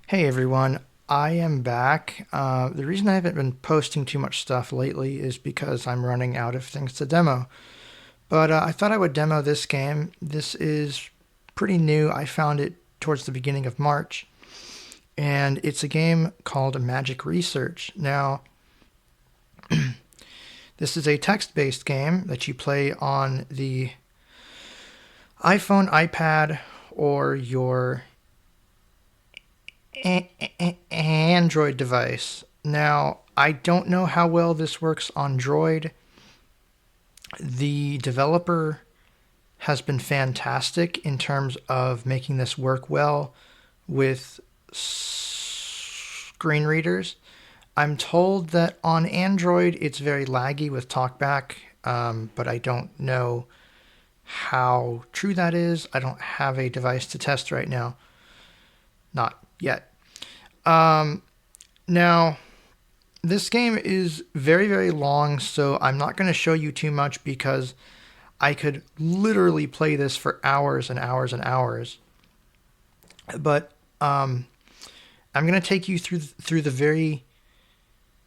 Hey everyone, I am back. The reason I haven't been posting too much stuff lately is because I'm running out of things to demo. But I thought I would demo this game. This is pretty new. I found it towards the beginning of March, and it's a game called Magic Research. Now, this is a text based game that you play on the iPhone, iPad, or your Android device. Now, I don't know how well this works on Droid. The developer has been fantastic in terms of making this work well with screen readers. I'm told that on Android it's very laggy with TalkBack, but I don't know how true that is. I don't have a device to test right now. Not yet. Now, this game is very, very long, so I'm not going to show you too much because I could literally play this for hours and hours and hours. But I'm going to take you through the very,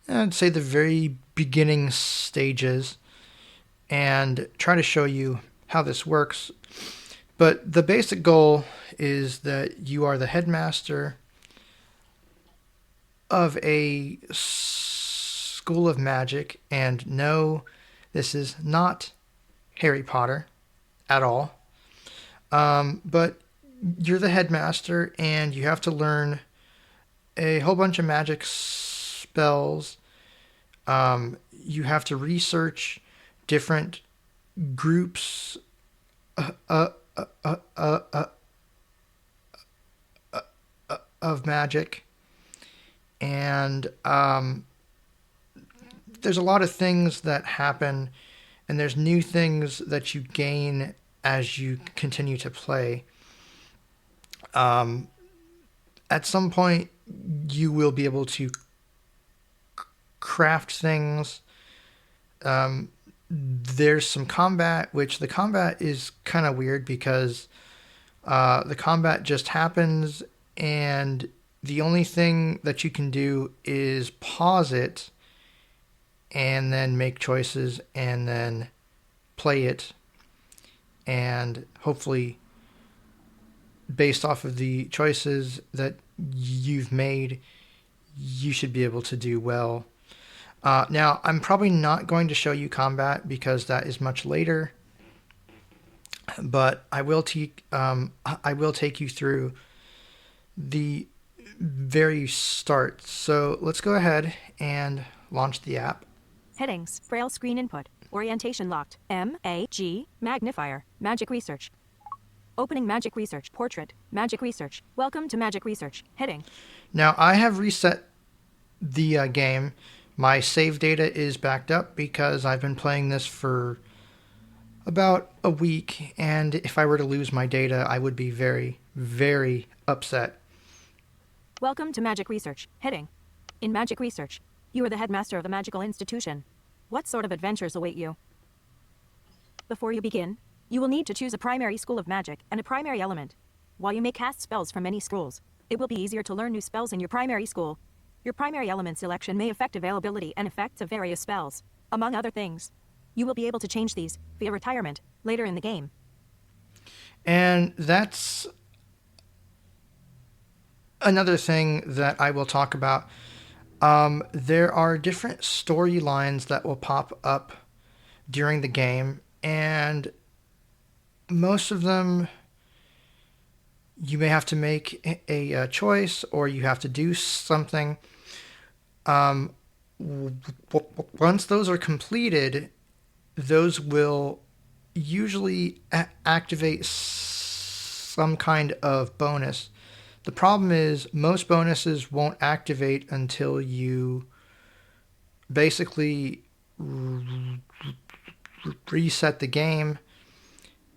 I'd say the very beginning stages and try to show you how this works. But the basic goal is that you are the headmaster of a school of magic, and no, this is not Harry Potter at all. But you're the headmaster, and you have to learn a whole bunch of magic spells. You have to research different groups uh, uh, uh, uh, of magic, and there's a lot of things that happen, and there's new things that you gain as you continue to play. Um, at some point, you will be able to craft things. There's some combat, which the combat is kind of weird because the combat just happens, and the only thing that you can do is pause it and then make choices and then play it, and hopefully based off of the choices that you've made, you should be able to do well. Now, I'm probably not going to show you combat because that is much later, but I will take you through the very start. So let's go ahead and launch the app. Headings, Braille screen input, orientation locked, MAG, magnifier, Magic Research. Opening Magic Research, portrait, Magic Research. Welcome to Magic Research. Heading. Now I have reset the game. My save data is backed up because I've been playing this for about a week, and if I were to lose my data, I would be very, very upset. Welcome to Magic Research. Heading. In Magic Research, you are the headmaster of a magical institution. What sort of adventures await you? Before you begin, you will need to choose a primary school of magic and a primary element. While you may cast spells from many schools, it will be easier to learn new spells in your primary school. Your primary element selection may affect availability and effects of various spells. Among other things, you will be able to change these via retirement later in the game. And that's another thing that I will talk about. There are different storylines that will pop up during the game, and most of them you may have to make a choice or you have to do something. Um, Once those are completed, those will usually activate some kind of bonus. The problem is most bonuses won't activate until you basically reset the game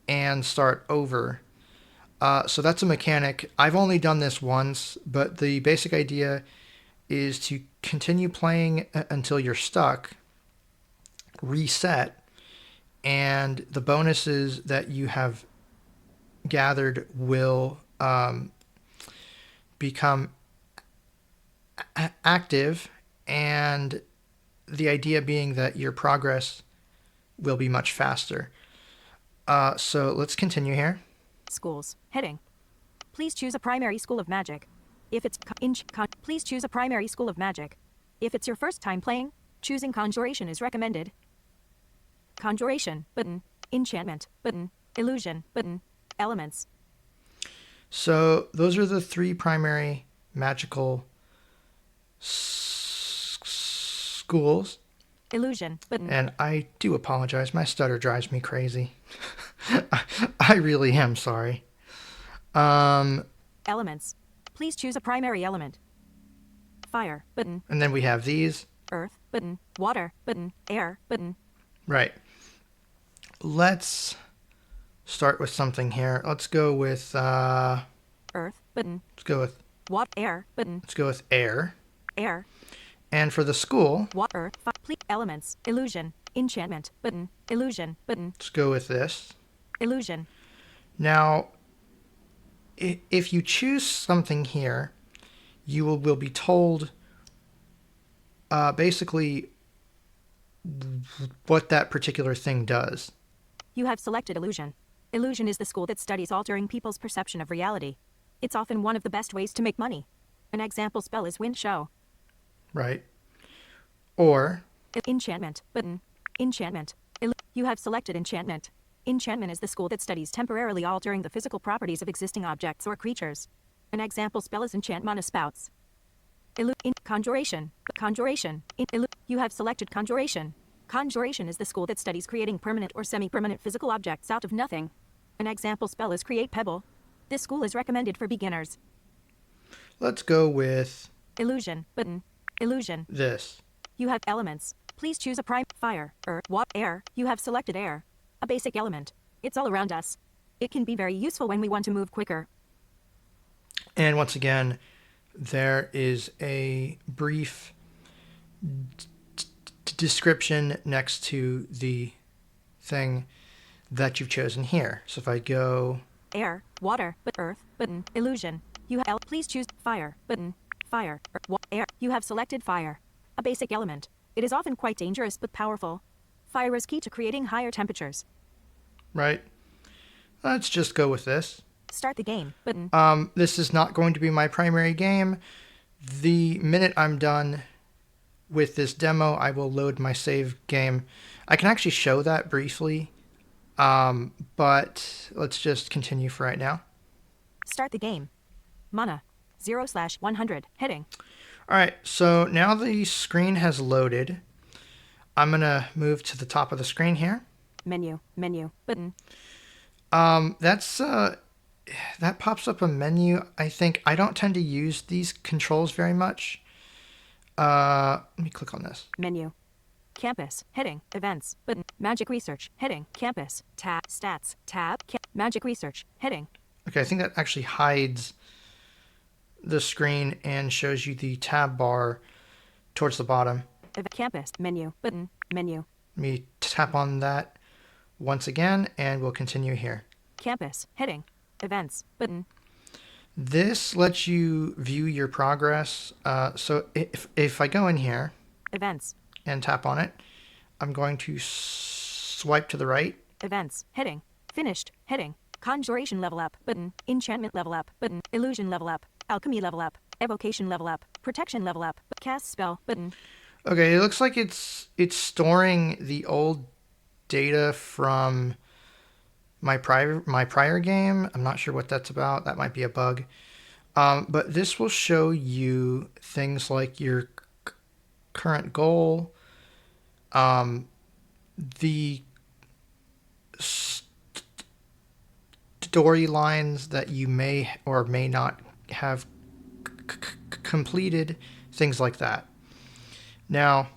and start over. So that's a mechanic. I've only done this once, but the basic idea is to continue playing until you're stuck, reset, and the bonuses that you have gathered will become active, and the idea being that your progress will be much faster. So let's continue here. Schools. Heading. Please choose a primary school of magic. If it's please choose a primary school of magic. If it's your first time playing, choosing conjuration is recommended. Conjuration button. Enchantment button. Illusion button. Elements. So those are the three primary magical schools. Illusion button. And I do apologize. My stutter drives me crazy. I really am sorry. Elements. Please choose a primary element. Fire button. And then we have these. Earth button. Water button. Air button. Right. Let's start with something here. Let's go with Earth button. let's go with Water. Air button. let's go with air. Air. And for the school, Water. Please. Elements. Illusion. Enchantment button. Illusion button. let's go with this. Illusion. Now, if you choose something here, you will be told basically what that particular thing does. You have selected illusion. Illusion is the school that studies altering people's perception of reality. It's often one of the best ways to make money. An example spell is Wind Show. Right. Or Enchantment button. Enchantment. You have selected enchantment. Enchantment is the school that studies temporarily altering the physical properties of existing objects or creatures. An example spell is Enchant Mana Spouts. Conjuration. Conjuration. You have selected conjuration. Conjuration is the school that studies creating permanent or semi-permanent physical objects out of nothing. An example spell is Create Pebble. This school is recommended for beginners. let's go with Illusion button. Illusion. this. You have elements. Please choose a prime. Fire, earth, water, air. You have selected air. A basic element. It's all around us. It can be very useful when we want to move quicker. And once again, there is a brief description next to the thing that you've chosen here. So if I go Air, water, but earth, button, illusion. You have please choose fire, button, fire, air. You have selected fire. A basic element. It is often quite dangerous but powerful. Fire is key to creating higher temperatures. right, let's just go with this. Start the game, button. This is not going to be my primary game. The minute I'm done with this demo, I will load my save game. I can actually show that briefly, but let's just continue for right now. Start the game. Mana. 0/100. Heading. All right, so now the screen has loaded. I'm going to move to the top of the screen here. Menu. Menu. Button. That pops up a menu. I think I don't tend to use these controls very much. Let me click on this. Menu. Campus. Heading. Events. Button. Magic Research. Heading. Campus. Tab. Stats. Tab. Magic Research. Heading. Okay, I think that actually hides the screen and shows you the tab bar towards the bottom. Campus. Menu. Button. Menu. Let me tap on that once again, and we'll continue here. Campus. Heading. Events. Button. This lets you view your progress. So if I go in here Events. and tap on it, I'm going to swipe to the right. Events. Heading. Finished. Heading. Conjuration level up. Button. Enchantment level up. Button. Illusion level up. Alchemy level up. Evocation level up. Protection level up. Cast spell. Button. Okay, it looks like it's storing the old data from my prior game. I'm not sure what that's about. That might be a bug. But this will show you things like your current goal, the storylines that you may or may not have completed, things like that. Now,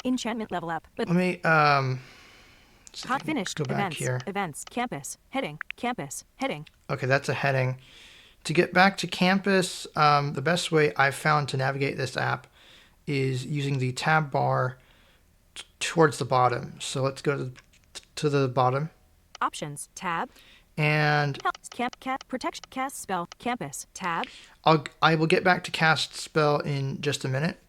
Enchantment level up. let me Hot finished. go back Events. here. Events. Campus. Heading. Campus. Heading. Okay, that's a heading. To get back to campus, the best way I've found to navigate this app is using the tab bar towards the bottom. So let's go to the bottom. Options. Tab. And Help. Protection. Cast spell. Campus. Tab. I will get back to cast spell in just a minute.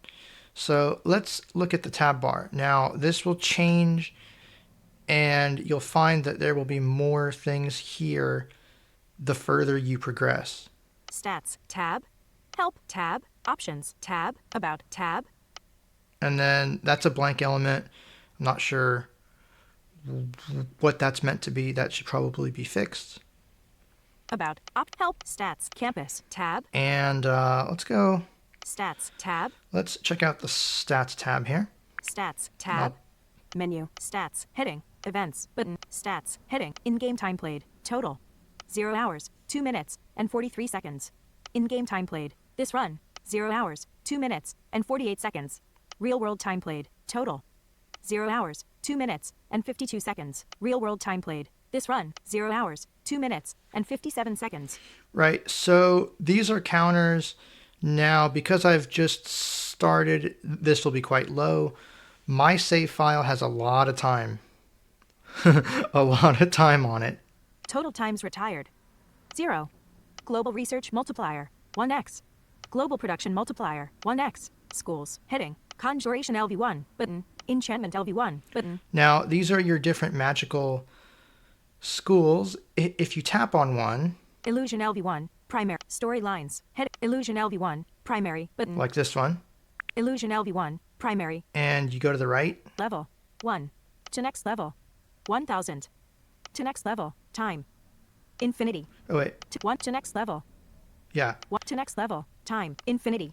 So let's look at the tab bar. Now this will change, and you'll find that there will be more things here the further you progress. Stats. Tab. Help. Tab. Options. Tab. About. Tab. And then that's a blank element. I'm not sure what that's meant to be. That should probably be fixed. About. Help. Stats. Campus. Tab. And let's go. Stats. Tab. Let's check out the stats tab here. Stats. Tab. Menu. Stats. Heading. Events. Button. Stats. Heading. In-game time played. Total. 0 hours, 2 minutes, and 43 seconds. In-game time played. This run. 0 hours, 2 minutes, and 48 seconds. Real-world time played. Total. 0 hours, 2 minutes, and 52 seconds. Real-world time played. This run. 0 hours, 2 minutes, and 57 seconds. Right. So these are counters. Now, because I've just started, this will be quite low. My save file has a lot of time. A lot of time on it. Total times retired. 0. Global research multiplier. 1x. Global production multiplier. 1x. Schools. Heading. Conjuration LV1. Button. Enchantment LV1. Button. Now, these are your different magical schools. If you tap on one, Illusion LV1. Primary. Storylines. Head. Illusion LV1. Primary. Button. like this one, Illusion LV1. Primary. and you go to the right, Level. 1. To next level. 1000. To next level. Time. Infinity. oh wait, To 1 to next level. yeah. 1 to next level. Time. Infinity.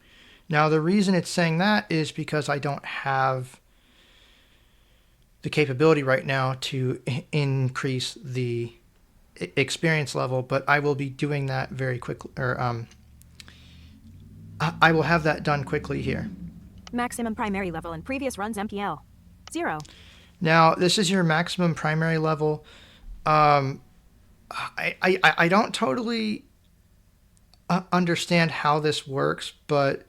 Now, the reason it's saying that is because I don't have the capability right now to increase the experience level, but I will be doing that very quickly, or I will have that done quickly here. Maximum primary level in previous runs MPL. 0. Now, this is your maximum primary level. I don't totally understand how this works, but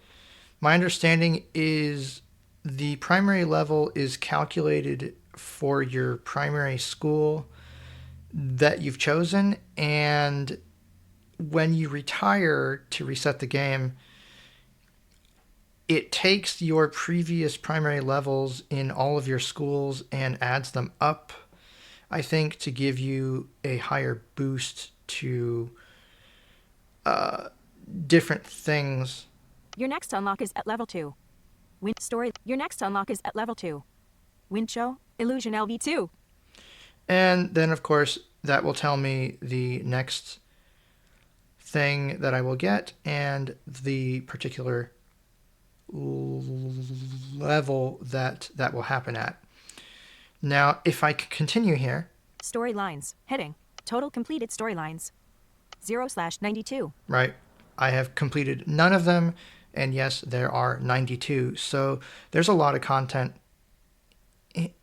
my understanding is the primary level is calculated for your primary school that you've chosen, and when you retire to reset the game, it takes your previous primary levels in all of your schools and adds them up, I think, to give you a higher boost to different things. Your next unlock is at level 2. Wind story. Your next unlock is at level 2. Wind show. Illusion LV2. And then, of course, that will tell me the next thing that I will get and the particular level that will happen at. Now, if I continue here, Storylines. Heading. Total completed storylines. 0/92. right, I have completed none of them, and yes, there are 92. So there's a lot of content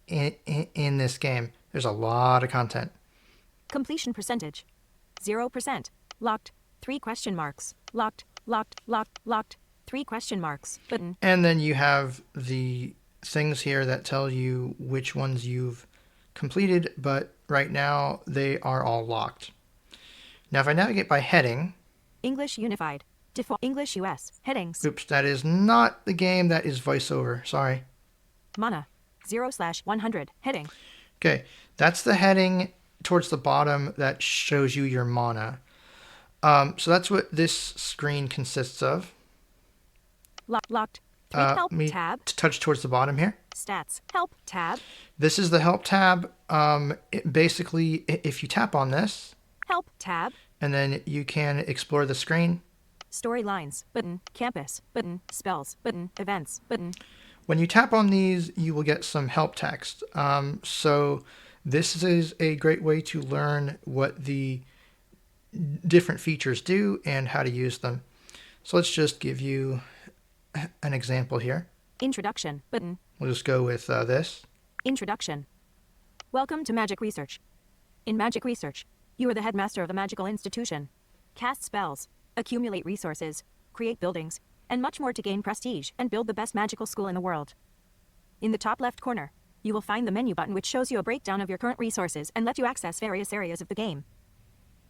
in this game. There's a lot of content. Completion percentage. 0%. Locked. 3 question marks. Locked. Locked. Locked. Locked. 3 question marks. Button. And then you have the things here that tell you which ones you've completed, but right now they are all locked. Now, if I navigate by heading, English Unified. Default English US. Headings. oops, that is not the game, that is voiceover. Sorry. Mana. 0/100. Heading. Okay, that's the heading towards the bottom that shows you your mana. So that's what this screen consists of. Locked. 3 help Me tab. touch towards the bottom here. Stats. Help tab. This is the help tab. Basically, if you tap on this, Help tab. and then you can explore the screen. Storylines. Button. Campus. Button. Spells. Button. Events. Button. When you tap on these, you will get some help text. So this is a great way to learn what the different features do and how to use them. So let's just give you an example here. Introduction. Button. We'll just go with this. Introduction. Welcome to Magic Research. In Magic Research, you are the headmaster of a magical institution. Cast spells, accumulate resources, create buildings, and much more to gain prestige and build the best magical school in the world. In the top left corner, you will find the menu button which shows you a breakdown of your current resources and lets you access various areas of the game.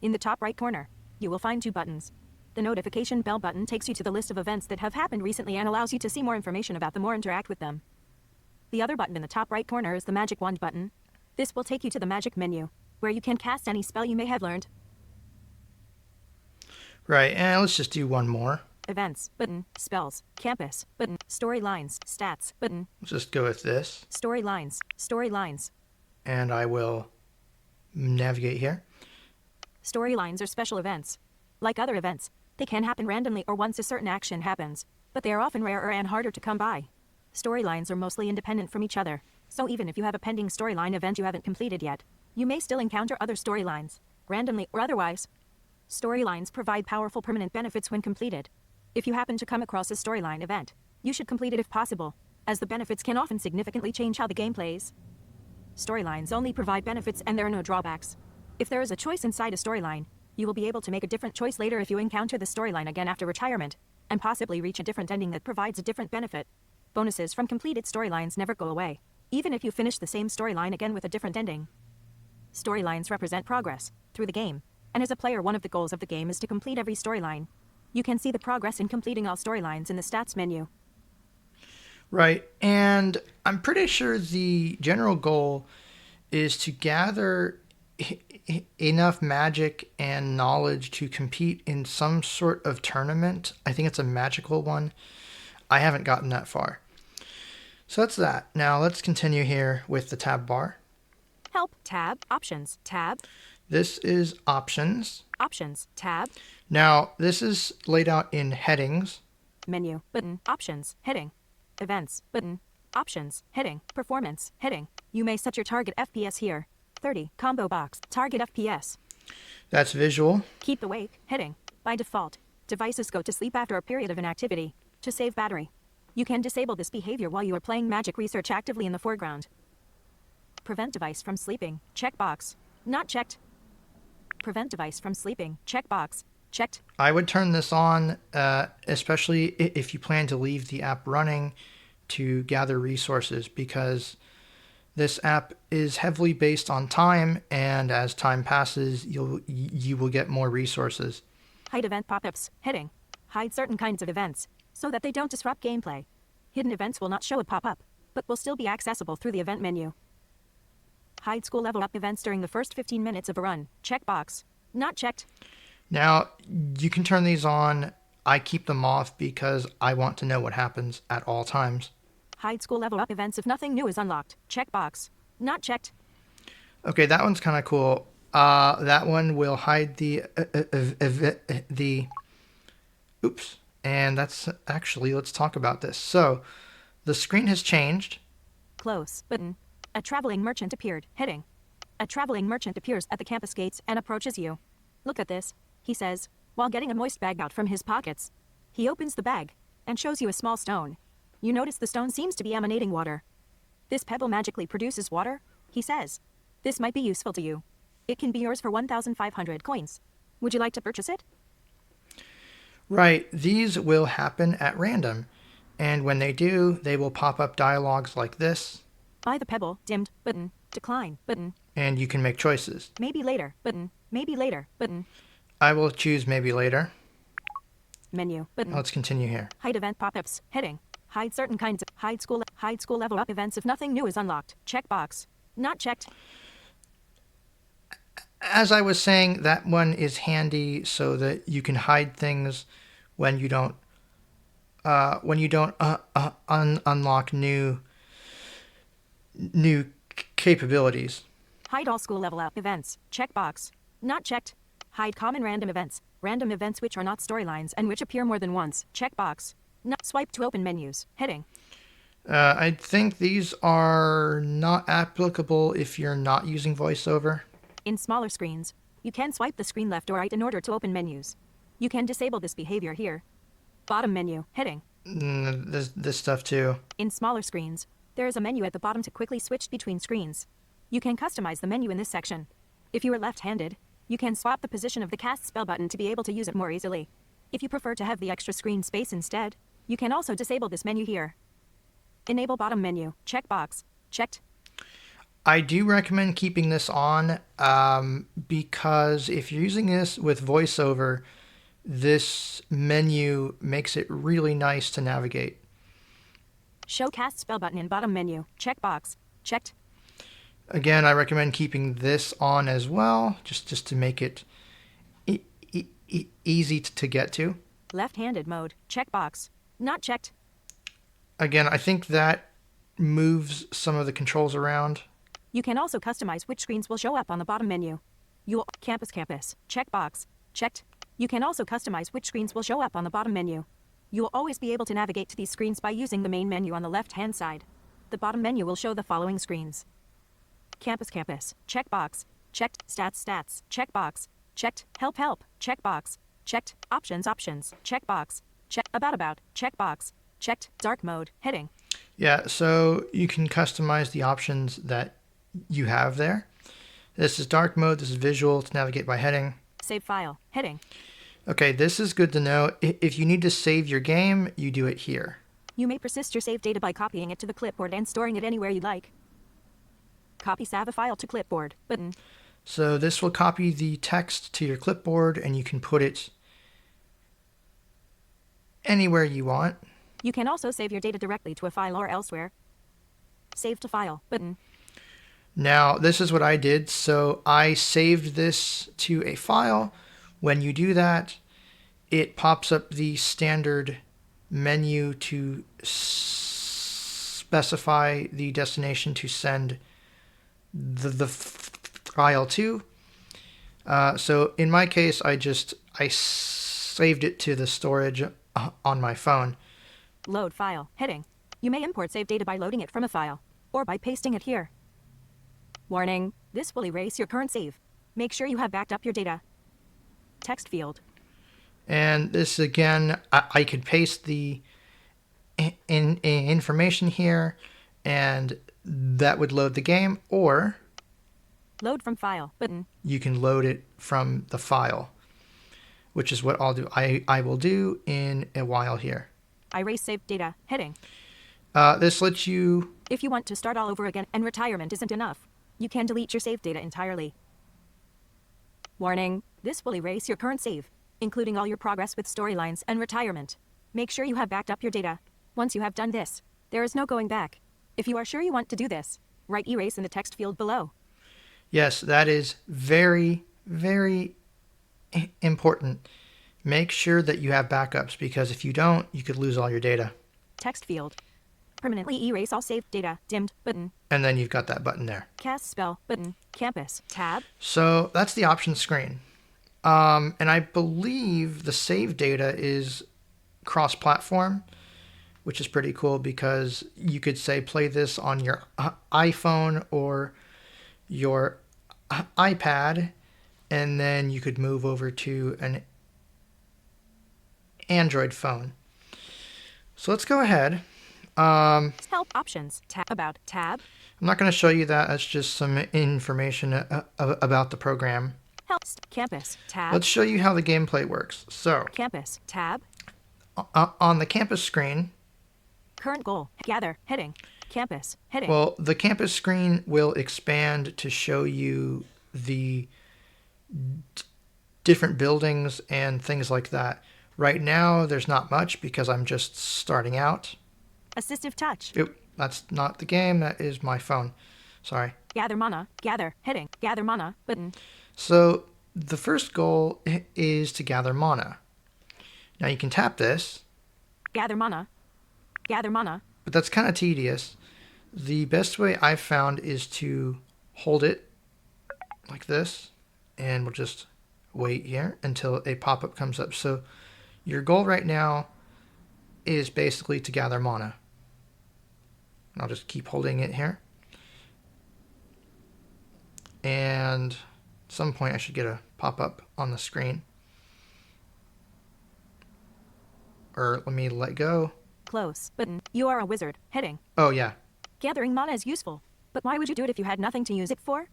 In the top right corner, you will find 2 buttons. The notification bell button takes you to the list of events that have happened recently and allows you to see more information about them or interact with them. The other button in the top right corner is the magic wand button. This will take you to the magic menu, where you can cast any spell you may have learned. Right, and let's just do one more. Events, button, spells, campus, button, storylines, stats, button. Let's just go with this. Storylines, storylines. And I will navigate here. Storylines are special events. Like other events, they can happen randomly or once a certain action happens, but they are often rarer and harder to come by. Storylines are mostly independent from each other, so even if you have a pending storyline event you haven't completed yet, you may still encounter other storylines, randomly or otherwise. Storylines provide powerful permanent benefits when completed. If you happen to come across a storyline event, you should complete it if possible, as the benefits can often significantly change how the game plays. Storylines only provide benefits and there are no drawbacks. If there is a choice inside a storyline, you will be able to make a different choice later if you encounter the storyline again after retirement, and possibly reach a different ending that provides a different benefit. Bonuses from completed storylines never go away, even if you finish the same storyline again with a different ending. Storylines represent progress through the game, and as a player one of the goals of the game is to complete every storyline. You can see the progress in completing all storylines in the stats menu. Right, and I'm pretty sure the general goal is to gather enough magic and knowledge to compete in some sort of tournament. I think it's a magical one. I haven't gotten that far. So that's that. Now let's continue here with the tab bar. Help, tab, options, tab. This is options. Options, tab. Now this is laid out in headings. Menu, button, options, heading. Events, button, options, heading, performance, heading. You may set your target FPS here. 30, combo box, target FPS. That's visual. Keep awake, heading. By default, devices go to sleep after a period of inactivity. To save battery, you can disable this behavior while you are playing Magic Research actively in the foreground. Prevent device from sleeping, checkbox. Not checked. Prevent device from sleeping, checkbox. Checked. I would turn this on, especially if you plan to leave the app running to gather resources, because this app is heavily based on time, and as time passes, you will get more resources. Hide event pop-ups, heading. Hide certain kinds of events, so that they don't disrupt gameplay. Hidden events will not show a pop-up, but will still be accessible through the event menu. Hide school level up events during the first 15 minutes of a run, checkbox. Not checked. Now, you can turn these on. I keep them off because I want to know what happens at all times. Hide school level up events if nothing new is unlocked. Checkbox. Not checked. Okay, that one's kind of cool. That one will hide the oops. And that's actually, let's talk about this. So, the screen has changed. Close button. A traveling merchant appeared. Heading. A traveling merchant appears at the campus gates and approaches you. Look at this, he says, while getting a moist bag out from his pockets. He opens the bag and shows you a small stone. You notice the stone seems to be emanating water. This pebble magically produces water, he says. This might be useful to you. It can be yours for 1,500 coins. Would you like to purchase it? Right, these will happen at random. And when they do, they will pop up dialogues like this. Buy the pebble, dimmed, button, decline, button. And you can make choices. Maybe later, button, maybe later, button. I will choose maybe later. Menu, button. Let's continue here. Hide event pop-ups, heading. Hide certain kinds of hide school level up events if nothing new is unlocked. Checkbox. Not checked. As I was saying, that one is handy so that you can hide things when you don't unlock new capabilities. Hide all school level up events. Checkbox. Not checked. Hide common random events which are not storylines and which appear more than once. Checkbox. Not swipe to open menus. Heading. I think these are not applicable if you're not using VoiceOver. In smaller screens, you can swipe the screen left or right in order to open menus. You can disable this behavior here. Bottom menu. Heading. This stuff too. In smaller screens, there is a menu at the bottom to quickly switch between screens. You can customize the menu in this section. If you are left-handed, you can swap the position of the cast spell button to be able to use it more easily. If you prefer to have the extra screen space instead, you can also disable this menu here. Enable bottom menu. Checkbox. Checked. I do recommend keeping this on because if you're using this with VoiceOver, this menu makes it really nice to navigate. Show cast spell button in bottom menu. Checkbox. Checked. Again, I recommend keeping this on as well, just to make it easy to get to. Left-handed mode. Checkbox. Not checked. Again, I think that moves some of the controls around. You can also customize which screens will show up on the bottom menu. Campus. Checkbox. Checked. You can also customize which screens will show up on the bottom menu. You will always be able to navigate to these screens by using the main menu on the left-hand side. The bottom menu will show the following screens. Campus. Checkbox. Checked. Stats. Checkbox. Checked. Help. Checkbox. Checked. Options. Checkbox. Check. About. Checkbox. Checked. Dark mode. Heading. Yeah, so you can customize the options that you have there. This is dark mode. This is visual to navigate by heading. Save file. Heading. Okay, this is good to know. If you need to save your game, you do it here. You may persist your saved data by copying it to the clipboard and storing it anywhere you'd like. Copy save file to clipboard button. So this will copy the text to your clipboard and you can put it anywhere you want. You can also save your data directly to a file or elsewhere. Save to file button. Now, this is what I did. So I saved this to a file. When you do that, it pops up the standard menu to specify the destination to send the file to. So in my case, I saved it to the storage on my phone. Load file. Heading. You may import saved data by loading it from a file or by pasting it here. Warning. This will erase your current save. Make sure you have backed up your data. Text field. And this again, I could paste the information here and that would load the game, or Load from file button. you can load it from the file, which is what I'll do. I will do in a while here. Erase saved data. Heading. This lets you... If you want to start all over again and retirement isn't enough, you can delete your saved data entirely. Warning. This will erase your current save, including all your progress with storylines and retirement. Make sure you have backed up your data. Once you have done this, there is no going back. If you are sure you want to do this, write erase in the text field below. Yes, that is very, very important. Make sure that you have backups, because if you don't, you could lose all your data. Text field. Permanently erase all saved data. Dimmed button. And then you've got that button there. Cast spell button. Campus tab. So that's the options screen. And I believe the save data is cross-platform, which is pretty cool because you could say play this on your iPhone or your iPad, and then you could move over to an Android phone. So let's go ahead. Help options. Tab. About tab. I'm not going to show you that. That's just some information about the program. Help. Campus tab. Let's show you how the gameplay works. So Campus tab. on the campus screen, Current goal. Gather. Heading. Campus. Heading. well, the campus screen will expand to show you the different buildings and things like that. Right now, there's not much because I'm just starting out. Assistive touch. That's not the game. That is my phone. Sorry. Gather mana. Gather. Heading. Gather mana. Button. So the first goal is to gather mana. Now you can tap this, Gather mana. Gather mana. but that's kind of tedious. The best way I've found is to hold it like this, and we'll just wait here until a pop-up comes up. So your goal right now is basically to gather mana. I'll just keep holding it here. And at some point I should get a pop-up on the screen. Or let me let go. Close. Button. You are a wizard. Heading. Oh yeah. Gathering mana is useful, but why would you do it if you had nothing to use it for?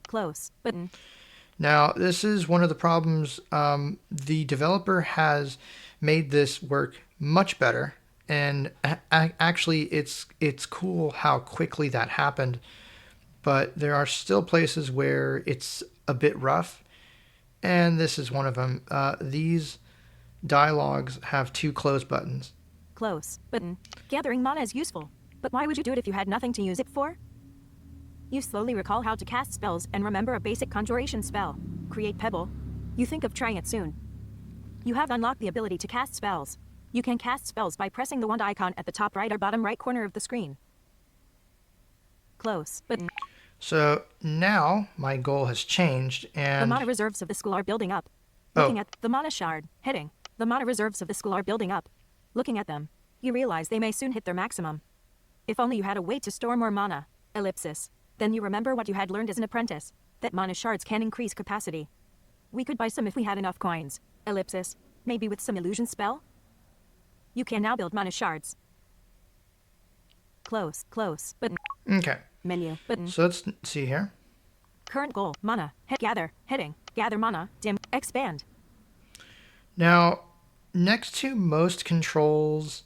Close. Button. Now this is one of the problems. The developer has made this work much better, and actually it's cool how quickly that happened. but there are still places where it's a bit rough, and this is one of them. These dialogues have two close buttons. Close button. Gathering mana is useful, but why would you do it if you had nothing to use it for? You slowly recall how to cast spells and remember a basic conjuration spell. Create Pebble. You think of trying it soon. You have unlocked the ability to cast spells. You can cast spells by pressing the wand icon at the top right or bottom right corner of the screen. Close button. So now my goal has changed, The and mana reserves of the school are building up. Oh. Looking at the mana shard, heading. The mana reserves of the school are building up. Looking at them, you realize they may soon hit their maximum. If only you had a way to store more mana, ellipsis. Then you remember what you had learned as an apprentice, that mana shards can increase capacity. We could buy some if we had enough coins, ellipsis. Maybe with some illusion spell? You can now build mana shards. Close button. okay. Menu button. So let's see here. Current goal, mana, gather, heading, gather mana, dim, expand. Now, next to most controls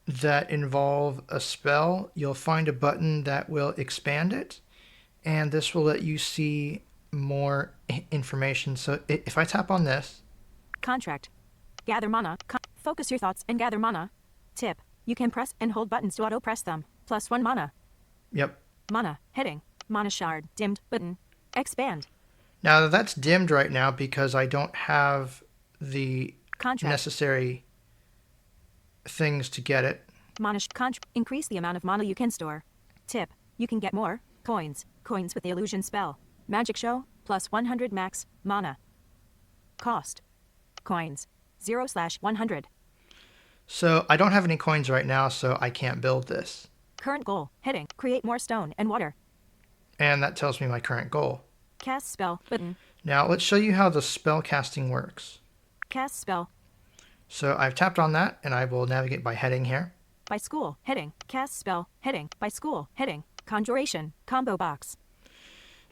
that involve a spell, you'll find a button that will expand it, and this will let you see more information. So if I tap on this, Contract. Gather mana. Focus your thoughts and gather mana. Tip. You can press and hold buttons to auto-press them. +1 mana. yep. Mana. Heading. Mana shard. Dimmed. Button. Expand. Now that's dimmed right now because I don't have the Contract. necessary things to get it. Mana. Increase the amount of mana you can store. Tip. You can get more. Coins. Coins with the illusion spell. Magic show. +100 max. Mana. Cost. Coins. 0/100. So I don't have any coins right now, so I can't build this. Current goal. Heading. Create more stone and water. And that tells me my current goal. Cast spell. Button. Now let's show you how the spell casting works. Cast spell. So I've tapped on that, and I will navigate by heading here. By school. Heading. Cast spell. Heading. By school. Heading. Conjuration. Combo box.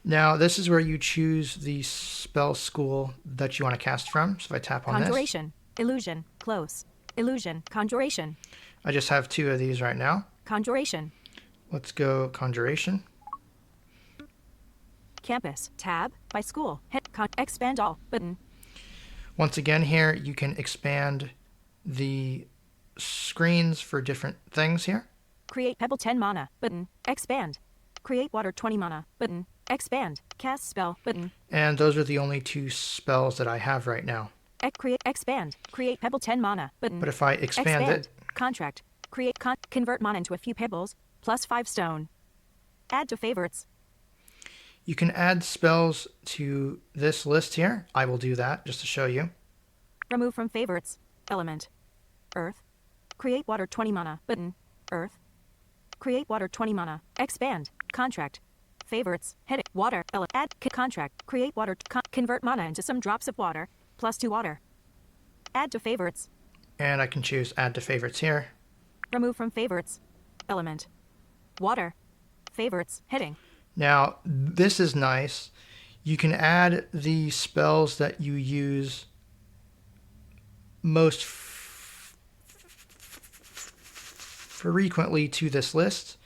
Now this is where you choose the spell school that you want to cast from. So if I tap on this, Conjuration. Illusion. Close. Illusion. Conjuration. I just have two of these right now. Conjuration. Let's go Conjuration. Campus. Tab. By school. Expand all. Button. Once again here, you can expand the screens for different things here. Create Pebble 10 mana. Button. Expand. Create Water 20 mana. Button. Expand. Cast spell. Button. And those are the only two spells that I have right now. Create. Expand. Create Pebble 10 mana. Button. But if I expand it, Contract. Create. Convert mana into a few pebbles. +5 stone. Add to favorites. you can add spells to this list here. I will do that just to show you. Remove from favorites. Element. Earth. Create water 20 mana. Button. Earth. Create water 20 mana. Expand. Contract. Favorites. Heading. Water. Add. Contract. Create water. Convert mana into some drops of water. +2 water. Add to favorites. And I can choose add to favorites here. Remove from favorites. Element. Water. Favorites. Heading. Now, this is nice. You can add the spells that you use most frequently to this list,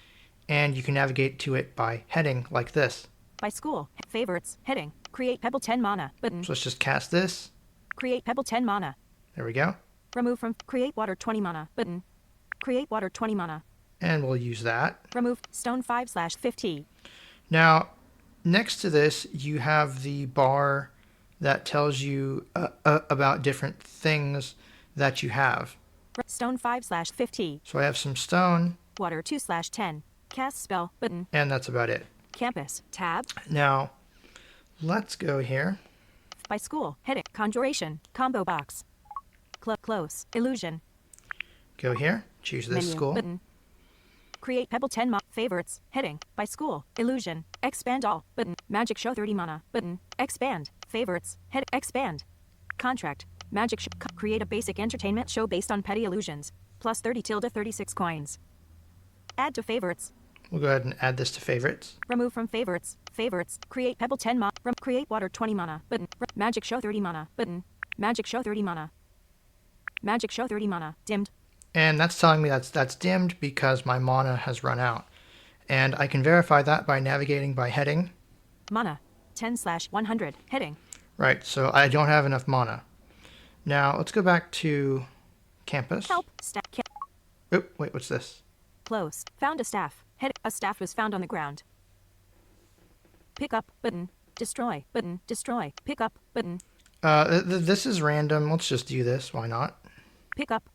and you can navigate to it by heading like this. By school. Favorites. Heading. Create Pebble 10 mana. Button. So let's just cast this. Create Pebble 10 mana. There we go. Remove from Create Water 20 mana. Button. Create Water 20 mana. And we'll use that. Remove Stone 5/50. Now, next to this, you have the bar that tells you about different things that you have. Stone 5/50. So I have some stone, Water 2/10. Cast spell. Button. and that's about it. Campus. Tab. Now, let's go here. By school. Heading. Conjuration. Combo box. Close. Illusion. Go here. Choose this Menu. school. Button. Create Pebble 10 mana. Favorites. Heading. By school. Illusion. Expand all. Button. Magic show 30 mana. Button. Expand. Favorites. Head. Expand. Contract. Magic show. Create a basic entertainment show based on petty illusions. +30 ~36 coins. Add to favorites. We'll go ahead and add this to favorites. Remove from favorites. Favorites. Create Pebble 10 mana. Create water 20 mana. Button. Magic show 30 mana. Button. Magic show 30 mana. Magic show 30 mana. Dimmed. And that's telling me that's dimmed because my mana has run out. And I can verify that by navigating by heading. Mana. 10/100. Heading. Right, so I don't have enough mana. Now, let's go back to campus. Help. Oh, wait, what's this? Close. Found a staff. Head. A staff was found on the ground. Pick up button. Destroy button. Destroy. Pick up button. This is random. Let's just do this. Why not? Pick up.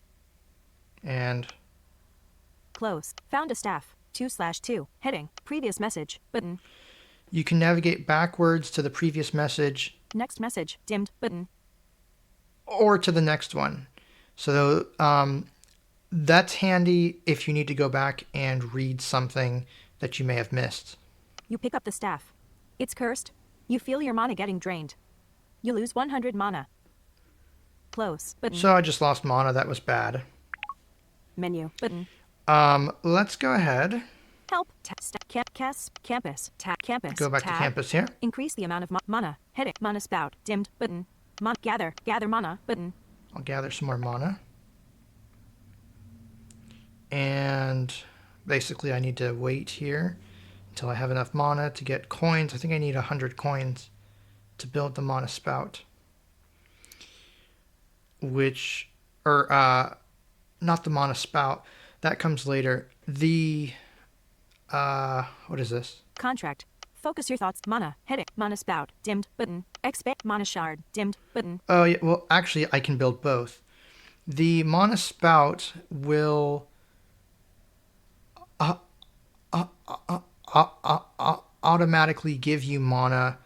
And Close. Found a staff. 2/2. Heading. Previous message. Button. you can navigate backwards to the previous message Next message. Dimmed. Button. or to the next one. So that's handy if you need to go back and read something that you may have missed. You pick up the staff. It's cursed. You feel your mana getting drained. You lose 100 mana. Close. Button. So I just lost mana. That was bad. Menu. Button. Let's go ahead. Help. Campus. Tab. Campus. Go back to Tab. campus here. Increase the amount of mana. Heading. Mana spout. Dimmed. Button. Gather. Gather mana. Button. I'll gather some more mana. And basically I need to wait here until I have enough mana to get coins. I think I need 100 coins to build the mana spout. Not the mana spout. That comes later. What is this? Contract. Focus your thoughts. Mana. Heading. Mana spout. Dimmed. Button. Expand. Mana shard. Dimmed. Button. Oh, yeah. Well, actually, I can build both. The mana spout will automatically give you mana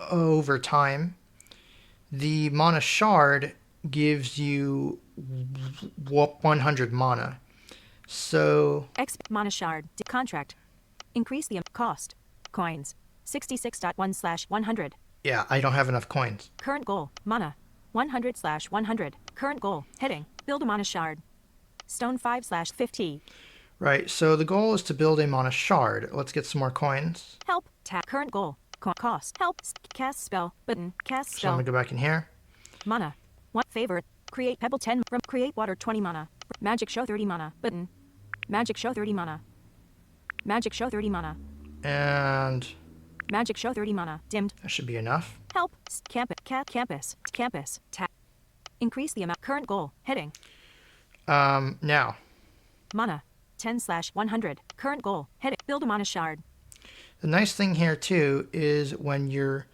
over time. The mana shard gives you 100 mana. So Mana shard. Contract. Increase the cost. Coins. 66.1/100. yeah, I don't have enough coins. Current goal. Mana. 100/100. Current goal. Heading. Build a mana shard. Stone 5/50. Right, so the goal is to build a mana shard. Let's get some more coins. Help. Tap. Current goal. Cost. Help. Cast spell. Button. Cast So I'm spell. going to go back in here. Mana. 1 favorite. Create pebble 10. Create water 20 mana. Magic show 30 mana. Button. Magic show 30 mana. Magic show 30 mana. And Magic show 30 mana. Dimmed. that should be enough. Help. Campus. Tap. Increase the amount. Current goal. Heading. Now, Mana. 10/100. Current goal. Heading. Build a mana shard. the nice thing here too is when you're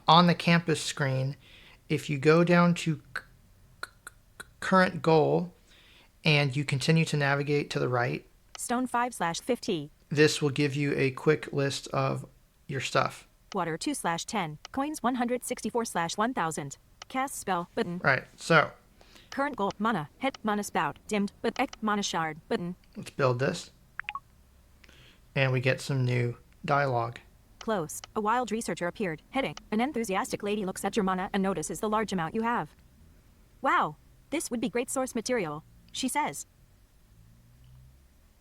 on the campus screen, if you go down to current goal and you continue to navigate to the right, Stone 5/50. this will give you a quick list of your stuff. Water 2/10. Coins 164/1000. Cast spell. Button. Right, so Current goal. Mana. Head. Mana spout. Dimmed. But mana shard. Button. let's build this. And we get some new dialogue. Close. A wild researcher appeared. Heading. An enthusiastic lady looks at your mana and notices the large amount you have. Wow. This would be great source material, she says.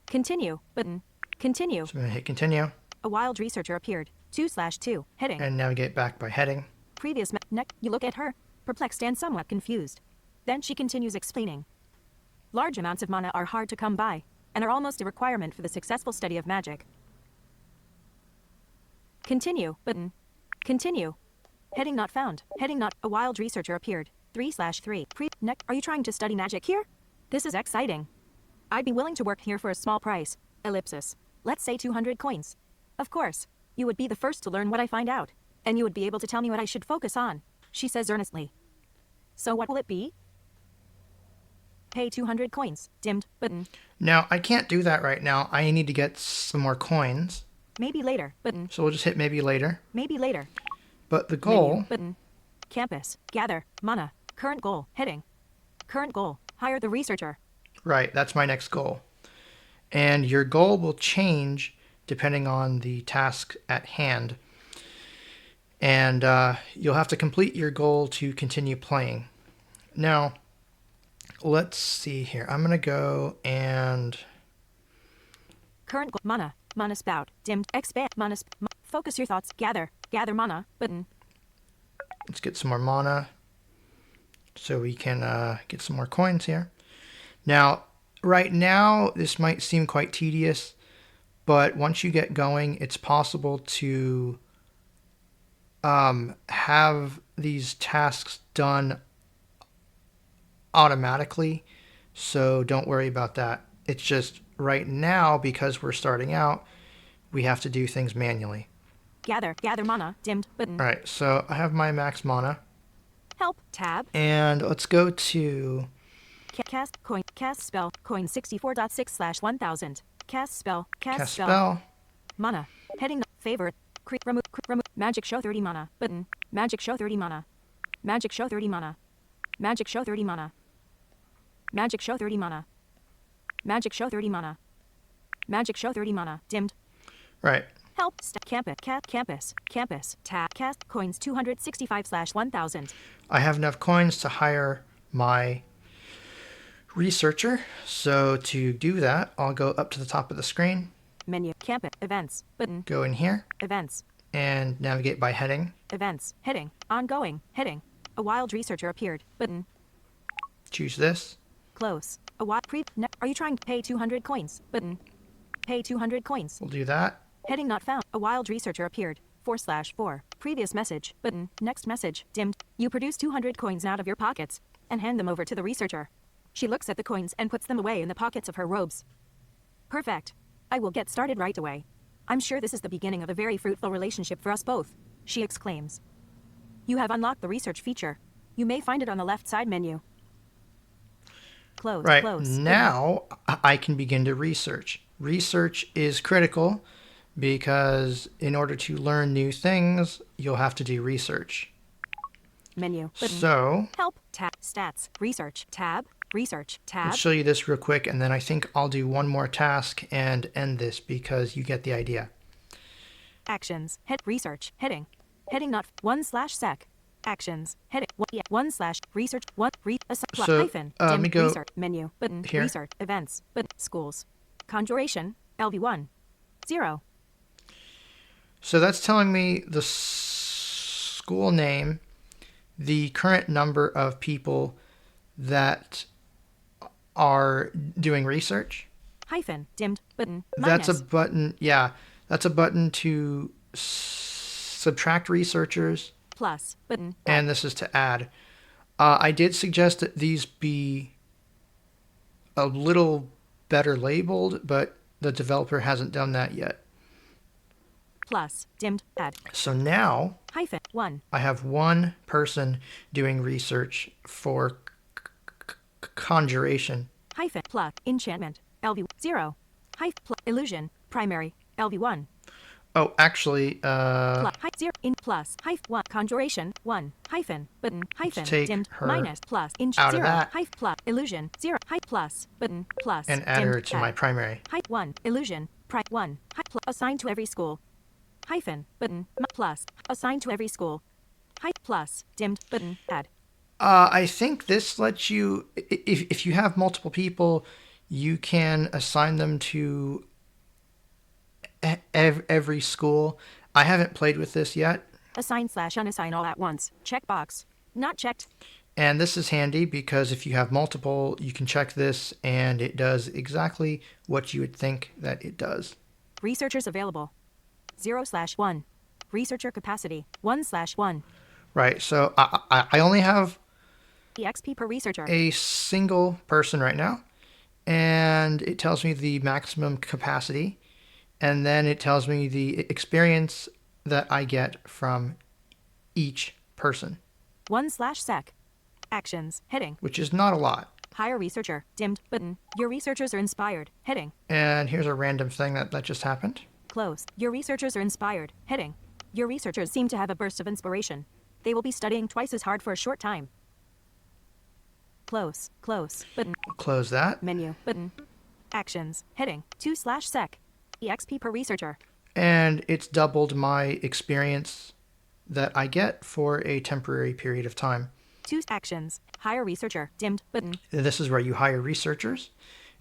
Continue. Button. Continue. So I'm going to hit continue A wild researcher appeared. 2/2. Heading. and navigate back by heading. Previous neck. You look at her, perplexed and somewhat confused. Then she continues explaining. Large amounts of mana are hard to come by, and are almost a requirement for the successful study of magic. Continue. Button. Continue. Heading not found. Heading not. A wild researcher appeared. 3/3. Are you trying to study magic here? This is exciting. I'd be willing to work here for a small price. Ellipsis. Let's say 200 coins. Of course. You would be the first to learn what I find out, and you would be able to tell me what I should focus on, she says earnestly. So what will it be? Pay 200 coins. Dimmed. Button. Now, I can't do that right now. I need to get some more coins. Maybe later. Button. So we'll just hit maybe later. Maybe later. But the goal, Menu. Button. Campus. Gather. Mana. Current goal. Heading. Current goal. Hire the researcher. right, that's my next goal. And your goal will change depending on the task at hand. And you'll have to complete your goal to continue playing. Now, let's see here. I'm going to go and Current goal. Mana. Mana spout. Dimmed. Expand. Mana. Focus your thoughts. Gather. Gather mana. Button. let's get some more mana so we can get some more coins here. Now, Right now, this might seem quite tedious, but once you get going, it's possible to have these tasks done automatically. So don't worry about that. It's just right now, because we're starting out, we have to do things manually. Gather mana, dimmed button. All right, so I have my max mana. Help tab. And let's go to Cast spell coin 64.6/1000. Cast spell. cast spell. Mana. Heading favorite. Remove. Magic show 30 mana button. Magic show 30 mana. Magic show 30 mana. Magic show 30 mana. Magic show 30 mana. Magic show 30 mana. Magic show 30 mana. Dimmed. Right. Help. Campus. Tab. Cast coins 265/1000. I have enough coins to hire my researcher. So to do that, I'll go up to the top of the screen. Menu. Campus. Events. Button. Go in here. Events. And navigate by heading. Events. Heading. Ongoing. Heading. A wild researcher appeared. Button. Choose this. Close. A wild Are you trying to pay 200 coins? Button. Pay 200 coins. We'll do that. Heading not found. A wild researcher appeared. 4/4. Previous message. Button. Next message. Dimmed. You produce 200 coins out of your pockets and hand them over to the researcher. She looks at the coins and puts them away in the pockets of her robes. Perfect. I will get started right away. I'm sure this is the beginning of a very fruitful relationship for us both, she exclaims. You have unlocked the research feature. You may find it on the left side menu. Close. Right. Close. Now I can begin to research. Research is critical because in order to learn new things, you'll have to do research. Menu. Button. So Help. Tab. Stats. Research. Tab. Research. Tab. I'll show you this real quick, and then I think I'll do one more task and end this because you get the idea. Actions. Head. Research. Heading. Heading not 1/sec. Actions. Heading. 1/research. 1 So, hyphen. let Dim. me go research. Menu. Button. here. Research. Events. Button. Schools. Conjuration. LV1. 0. So that's telling me the school name, the current number of people that are doing research. Hyphen. Dimmed. Button. That's Minus. a button. Yeah, that's a button to subtract researchers, Plus. Button. and this is to add. I did suggest that these be a little better labeled, but the developer hasn't done that yet. Plus. Dimmed. Add. So now Hyphen. 1. I have one person doing research for conjuration. Hyphen. Plus. Enchantment. LV. 0. Hyphen. Plus. Illusion. Primary. LV1. Oh, actually, Plus. 0. In plus. Hyphen. 1. Conjuration. 1. Hyphen. Button. Hyphen. take Dimmed. her Minus. Plus. out of 0. that. Hyphen. Plus. Illusion. 0. Hyphen. Plus. Button. Plus. and add her dimmed, to my primary. Hyphen. 1. Illusion. 1. Hyphen. Assigned to every school. Hyphen. Button. Plus. Assigned to every school. Hyphen. Plus. Dimmed. Button. Add. I think this lets you, if you have multiple people, you can assign them to every school. I haven't played with this yet, Assign/unassign all at once. Checkbox. Not checked. and this is handy because if you have multiple, you can check this, and it does exactly what you would think that it does. Researchers available. 0/1. Researcher capacity. 1/1. Right, so I only have EXP per researcher. a single person right now, and it tells me the maximum capacity, and then it tells me the experience that I get from each person, 1/sec. Actions. Heading. which is not a lot. Hire researcher. Dimmed. Button. Your researchers are inspired. Heading. And here's a random thing that just happened. Close. Your researchers are inspired. Heading. Your researchers seem to have a burst of inspiration. They will be studying twice as hard for a short time. Close. Close. Button. Close that. Menu. Button. Actions. Heading. 2/sec. EXP per researcher. And it's doubled my experience that I get for a temporary period of time. 2 actions. Hire researcher. Dimmed. Button. This is where you hire researchers.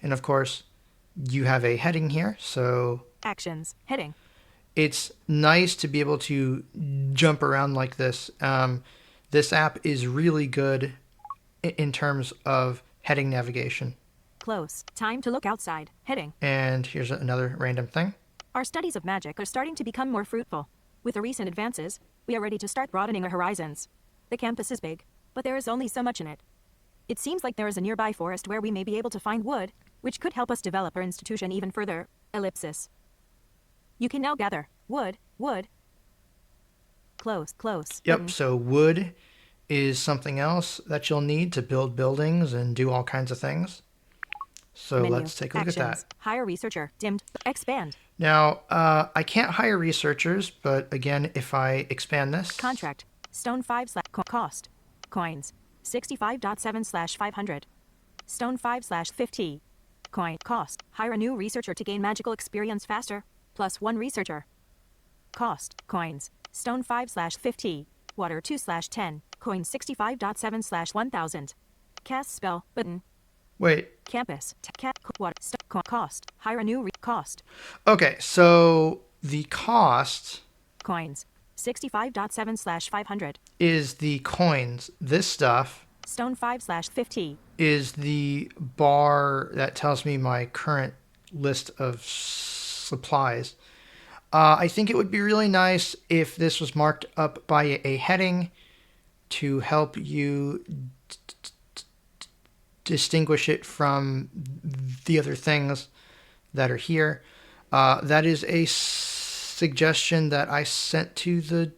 And of course, you have a heading here, so Actions. Heading. it's nice to be able to jump around like this. This app is really good in terms of heading navigation. Close. Time to look outside. Heading. And here's another random thing. Our studies of magic are starting to become more fruitful. With the recent advances, we are ready to start broadening our horizons. The campus is big, but there is only so much in it. It seems like there is a nearby forest where we may be able to find wood, which could help us develop our institution even further. Ellipsis. You can now gather wood. Close. Yep, so wood is something else that you'll need to build buildings and do all kinds of things. So Menu. let's take a look at that. Hire researcher. Dimmed. Expand. Now, I can't hire researchers, but again, if I expand this, Contract. Stone 5 cost. Coins. 65.7/500. Stone 5/50. Coin. Cost. Hire a new researcher to gain magical experience faster. Plus 1 researcher. Cost. Coins. Stone 5/50. Water 2/10. Coin 65.7/1000. Cast spell. Button. wait, Campus. Water. Cost. Hire a new cost. okay, so the cost Coins. 65.7/500. is the coins. This stuff Stone 5/50. is the bar that tells me my current list of supplies. I think it would be really nice if this was marked up by a heading to help you distinguish it from the other things that are here. That is a suggestion that I sent to the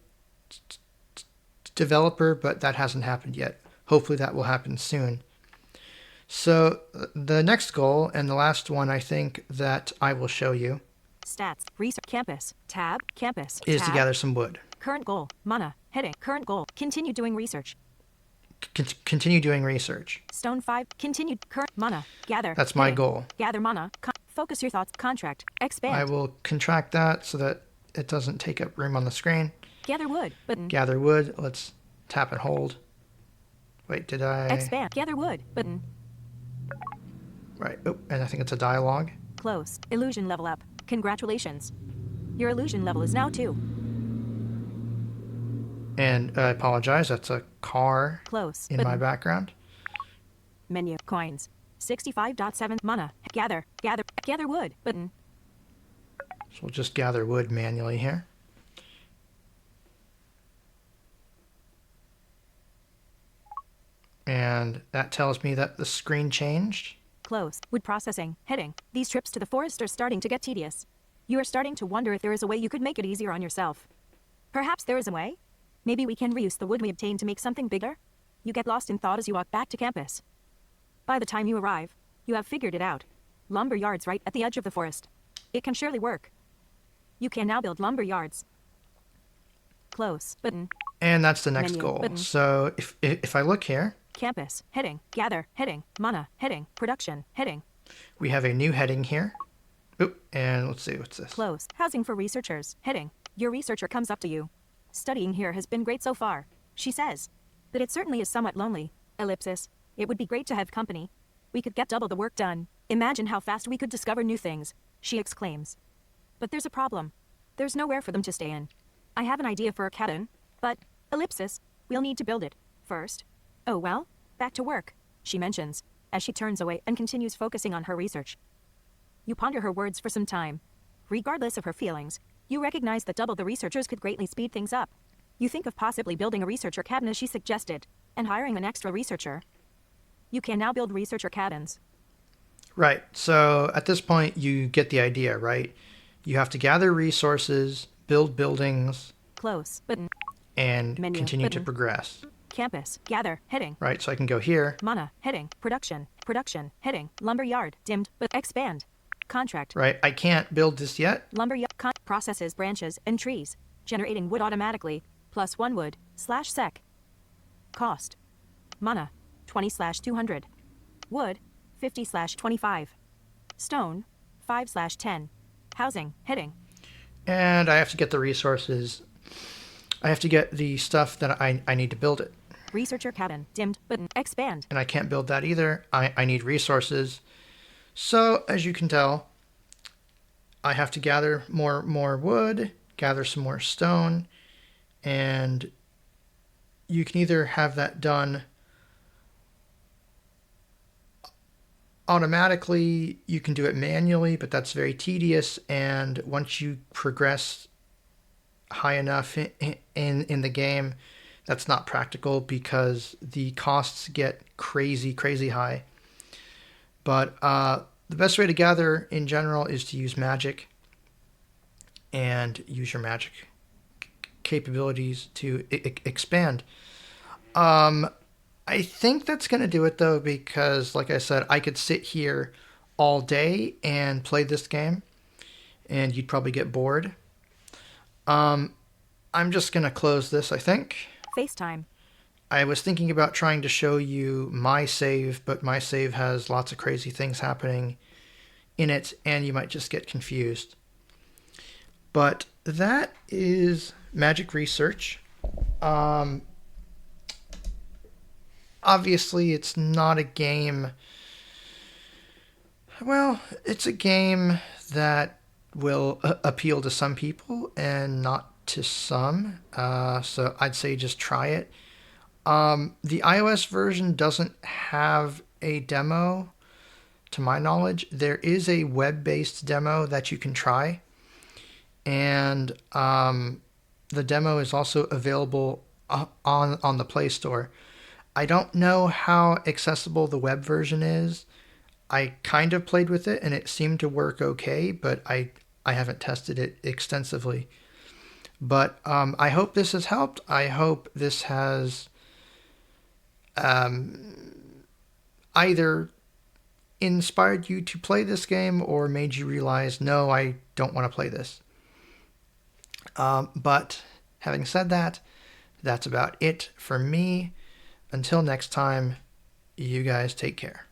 developer, but that hasn't happened yet. Hopefully that will happen soon. So the next goal, and the last one I think that I will show you, Stats. Research. Campus. Tab. Campus. is to Tab. gather some wood. Current goal. Mana. Heading. Current goal. Continue doing research. Continue doing research. Stone 5. Continued. Current. Mana. Gather. That's my Heading. goal. Gather mana. Focus your thoughts. Contract. Expand. I will contract that so that it doesn't take up room on the screen. Gather wood. Button. Gather wood. Let's tap and hold. Wait, did I? Expand. Gather wood. Button. Right. Oh, and I think it's a dialogue. Close. Illusion level up. Congratulations. Your illusion level is now 2. And I apologize. That's a car Close. in Button. my background. Menu. Coins. 65.7 mana. Gather wood. Button. So we'll just gather wood manually here. And that tells me that the screen changed. Close. Wood processing. Heading. These trips to the forest are starting to get tedious. You are starting to wonder if there is a way you could make it easier on yourself. Perhaps there is a way? Maybe we can reuse the wood we obtained to make something bigger? You get lost in thought as you walk back to campus. By the time you arrive, you have figured it out. Lumber yards right at the edge of the forest. It can surely work. You can now build lumber yards. Close. Button. And that's the next Menu. goal. Button. So if I look here, Campus. Heading. Gather. Heading. Mana. Heading. Production. Heading. we have a new heading here. Oop, and let's see, what's this? Close. Housing for researchers. Heading. Your researcher comes up to you. Studying here has been great so far, she says. But it certainly is somewhat lonely. Ellipsis. It would be great to have company. We could get double the work done. Imagine how fast we could discover new things, she exclaims. But there's a problem. There's nowhere for them to stay in. I have an idea for a cabin, but, ellipsis, we'll need to build it first. Oh well, back to work, she mentions, as she turns away and continues focusing on her research. You ponder her words for some time. Regardless of her feelings, you recognize that double the researchers could greatly speed things up. You think of possibly building a researcher cabin as she suggested, and hiring an extra researcher. You can now build researcher cabins. Right. So at this point, you get the idea, right? You have to gather resources, build buildings, Close. Button. and Menu. continue to Button. progress. Campus. Gather. Heading. Right. So I can go here. Mana. Heading. Production. Heading. Lumber yard. Dimmed. But expand. Contract. Right. I can't build this yet. Lumber yard. Processes branches and trees. Generating wood automatically. Plus 1 wood. /sec. Cost. Mana. 20/200. Wood. 50/25. Stone. 5/10. Housing. Heading. And I have to get the resources. I have to get the stuff that I need to build it. Researcher cabin. Dimmed. Button. Expand. And I can't build that either. I need resources. So as you can tell, I have to gather more wood, gather some more stone, and you can either have that done automatically. You can do it manually, but that's very tedious. And once you progress high enough in the game, that's not practical because the costs get crazy high. But the best way to gather in general is to use magic and use your magic capabilities to expand. I think that's going to do it though, because like I said, I could sit here all day and play this game and you'd probably get bored. I'm just going to close this, I think. FaceTime. I was thinking about trying to show you my save, but my save has lots of crazy things happening in it, and you might just get confused. But that is Magic Research. Obviously, it's not a game. Well, it's a game that will appeal to some people and not to some. So I'd say just try it. The iOS version doesn't have a demo, to my knowledge. There is a web-based demo that you can try, and the demo is also available on the Play Store. I don't know how accessible the web version is. I kind of played with it, and it seemed to work okay, but I haven't tested it extensively. But I hope this has helped. I hope this has either inspired you to play this game or made you realize, no, I don't want to play this. But having said that, that's about it for me. Until next time, you guys take care.